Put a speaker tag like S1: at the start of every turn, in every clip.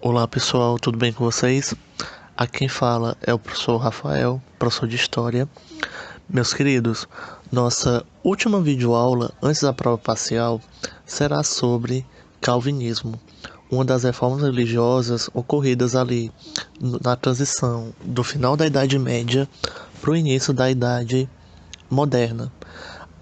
S1: Olá pessoal, tudo bem com vocês? Aqui quem fala é o professor Rafael, professor de História. Meus queridos, nossa última videoaula antes da prova parcial será sobre Calvinismo, uma das reformas religiosas ocorridas ali na transição do final da Idade Média para o início da Idade Moderna.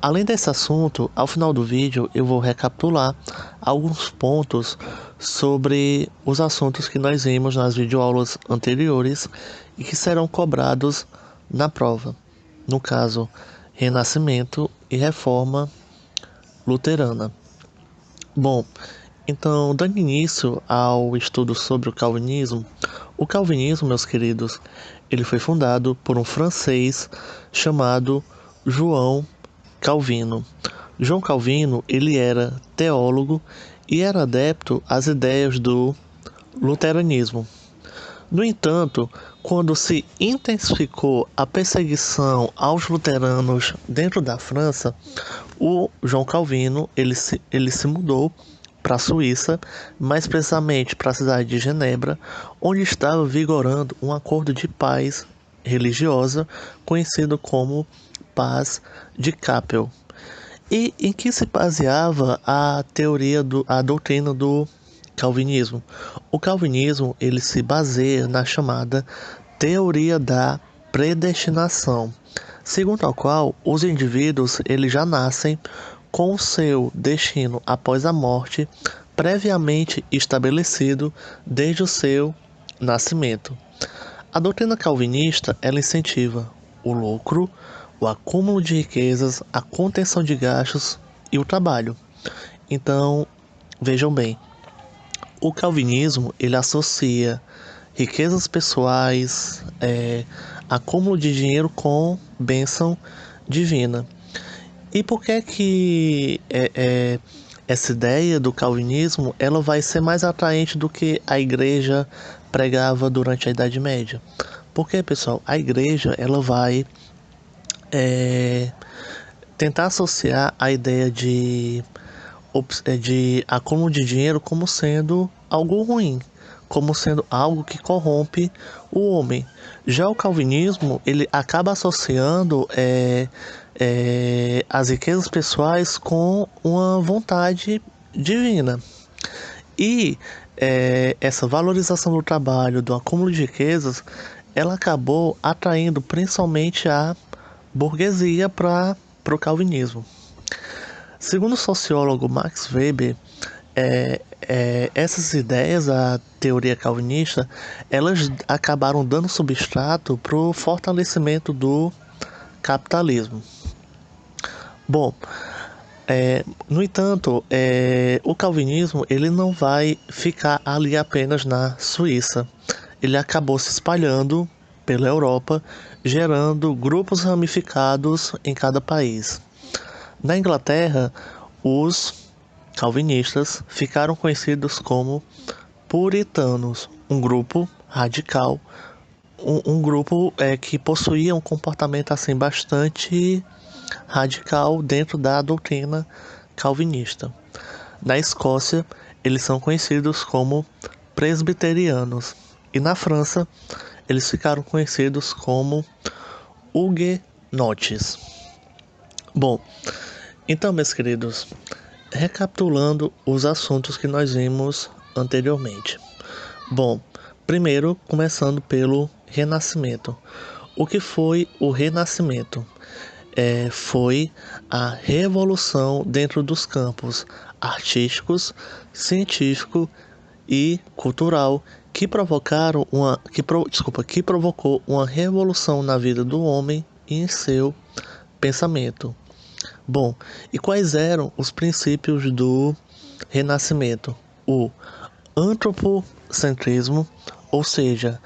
S1: Além desse assunto, ao final do vídeo eu vou recapitular alguns pontos sobre os assuntos que nós vimos nas videoaulas anteriores e que serão cobrados na prova. No caso, Renascimento e Reforma Luterana. Bom, então, dando início ao estudo sobre o Calvinismo, meus queridos, ele foi fundado por um francês chamado João Calvino. João Calvino, ele era teólogo e era adepto às ideias do luteranismo. No entanto, quando se intensificou a perseguição aos luteranos dentro da França, o João Calvino ele se mudou para a Suíça, mais precisamente para a cidade de Genebra, onde estava vigorando um acordo de paz religiosa conhecido como Paz de Capel, e em que se baseava a doutrina do calvinismo. O calvinismo ele se baseia na chamada teoria da predestinação, segundo a qual os indivíduos eles já nascem com o seu destino após a morte previamente estabelecido desde o seu nascimento. A doutrina calvinista ela incentiva o lucro, o acúmulo de riquezas, a contenção de gastos e o trabalho. Então, vejam bem, o calvinismo ele associa riquezas pessoais, acúmulo de dinheiro com bênção divina. E por que essa ideia do calvinismo ela vai ser mais atraente do que a igreja pregava durante a Idade Média? Porque, pessoal, a igreja ela vai tentar associar a ideia de acúmulo de dinheiro como sendo algo ruim, como sendo algo que corrompe o homem. Já o calvinismo ele acaba associando as riquezas pessoais com uma vontade divina. E essa valorização do trabalho, do acúmulo de riquezas, ela acabou atraindo principalmente a burguesia para o calvinismo. Segundo o sociólogo Max Weber, essas ideias, a teoria calvinista, elas acabaram dando substrato para o fortalecimento do capitalismo. Bom, no entanto, o calvinismo ele não vai ficar ali apenas na Suíça. Ele acabou se espalhando pela Europa, gerando grupos ramificados em cada país. Na Inglaterra, os calvinistas ficaram conhecidos como puritanos, um grupo radical, um grupo que possuía um comportamento assim bastante radical dentro da doutrina calvinista. Na Escócia, eles são conhecidos como presbiterianos e na França, eles ficaram conhecidos como huguenotes. Bom, então, meus queridos, recapitulando os assuntos que nós vimos anteriormente. Bom, primeiro começando pelo Renascimento. O que foi o Renascimento? Foi a revolução dentro dos campos artísticos, científico e cultural que que provocou uma revolução na vida do homem e em seu pensamento. Bom, e quais eram os princípios do Renascimento? O antropocentrismo, ou seja,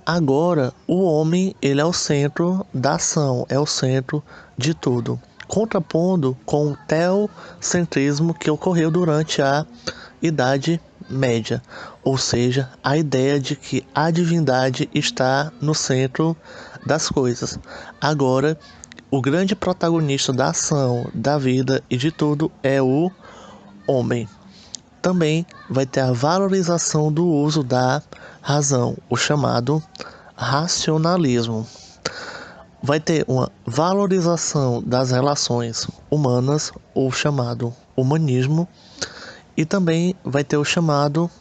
S1: agora o homem ele é o centro da ação, é o centro de tudo, contrapondo com o teocentrismo que ocorreu durante a Idade Média, ou seja, a ideia de que a divindade está no centro das coisas. Agora, o grande protagonista da ação, da vida e de tudo é o homem. também vai ter a valorização do uso da razão, o chamado racionalismo. Vai ter uma valorização das relações humanas, o chamado humanismo, e também vai ter o chamado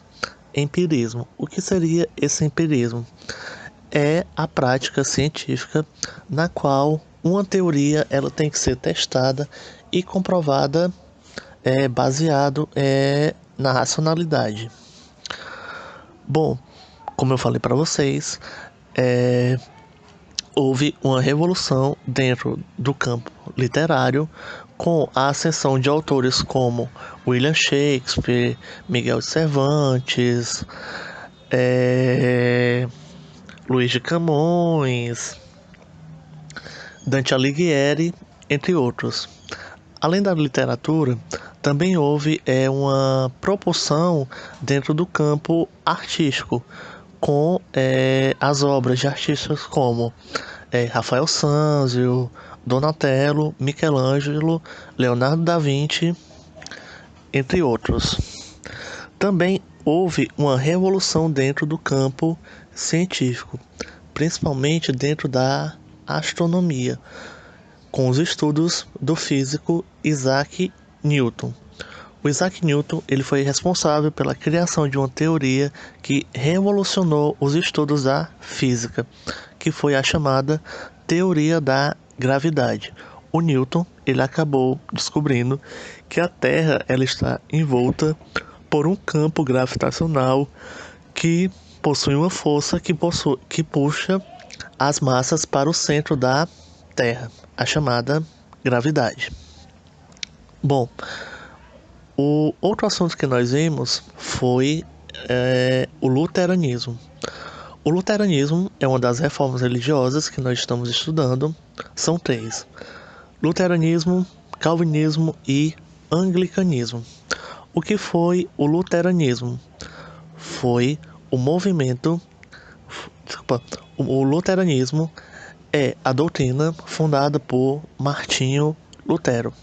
S1: empirismo. O que seria esse empirismo? É a prática científica na qual uma teoria ela tem que ser testada e comprovada baseado na racionalidade. Bom, como eu falei para vocês, houve uma revolução dentro do campo literário com a ascensão de autores como William Shakespeare, Miguel de Cervantes, Luís de Camões, Dante Alighieri, entre outros. Além da literatura, também houve uma propulsão dentro do campo artístico, com as obras de artistas como Rafael Sanzio, Donatello, Michelangelo, Leonardo da Vinci, entre outros. Também houve uma revolução dentro do campo científico, principalmente dentro da astronomia, com os estudos do físico Isaac Newton. O Isaac Newton ele foi responsável pela criação de uma teoria que revolucionou os estudos da física, que foi a chamada teoria da gravidade. O Newton ele acabou descobrindo que a Terra ela está envolta por um campo gravitacional que possui uma força que puxa as massas para o centro da Terra, a chamada gravidade. Bom, o outro assunto que nós vimos foi o luteranismo. O luteranismo é uma das reformas religiosas que nós estamos estudando. São 3: luteranismo, calvinismo e anglicanismo. O que foi o luteranismo? Foi o movimento... O luteranismo é a doutrina fundada por Martinho Lutero.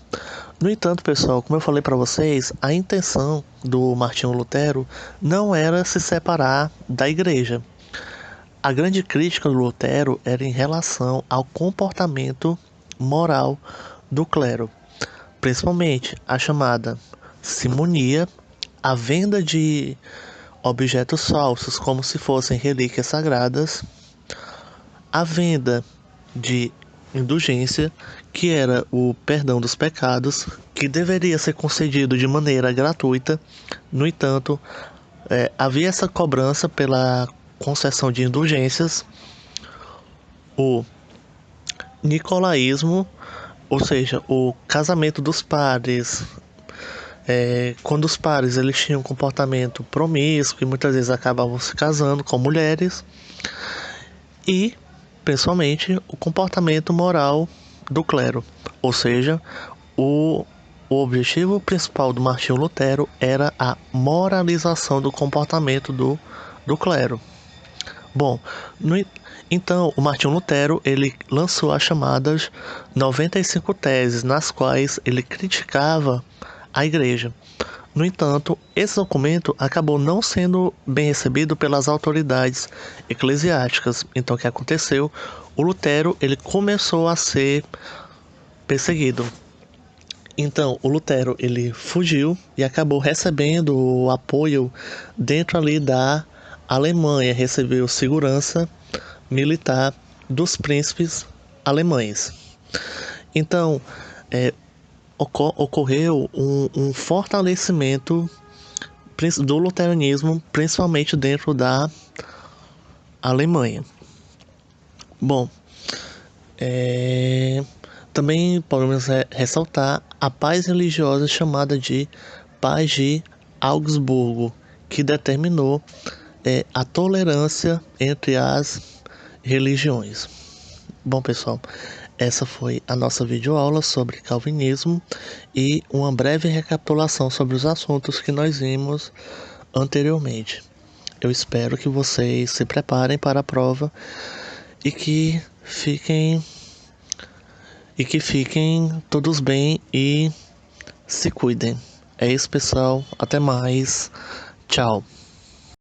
S1: No entanto, pessoal, como eu falei para vocês, a intenção do Martinho Lutero não era se separar da igreja. A grande crítica do Lutero era em relação ao comportamento moral do clero, principalmente a chamada simonia, a venda de objetos falsos como se fossem relíquias sagradas, a venda de indulgência, que era o perdão dos pecados, que deveria ser concedido de maneira gratuita. No entanto, havia essa cobrança pela concessão de indulgências. O nicolaísmo, ou seja, o casamento dos pares, quando os pares eles tinham um comportamento promíscuo e muitas vezes acabavam se casando com mulheres, e principalmente o comportamento moral do clero, ou seja, o objetivo principal do Martinho Lutero era a moralização do comportamento do clero. Bom, então o Martinho Lutero ele lançou as chamadas 95 teses, nas quais ele criticava a igreja. No entanto, esse documento acabou não sendo bem recebido pelas autoridades eclesiásticas. Então, o que aconteceu? O Lutero ele começou a ser perseguido. Então, o Lutero ele fugiu e acabou recebendo o apoio dentro ali da Alemanha. Recebeu segurança militar dos príncipes alemães. Então, ocorreu um fortalecimento do luteranismo, principalmente dentro da Alemanha. Bom, também podemos ressaltar a paz religiosa chamada de Paz de Augsburgo, que determinou a tolerância entre as religiões. Bom, pessoal, essa foi a nossa videoaula sobre calvinismo e uma breve recapitulação sobre os assuntos que nós vimos anteriormente. Eu espero que vocês se preparem para a prova e que fiquem todos bem e se cuidem. É isso, pessoal. Até mais. Tchau.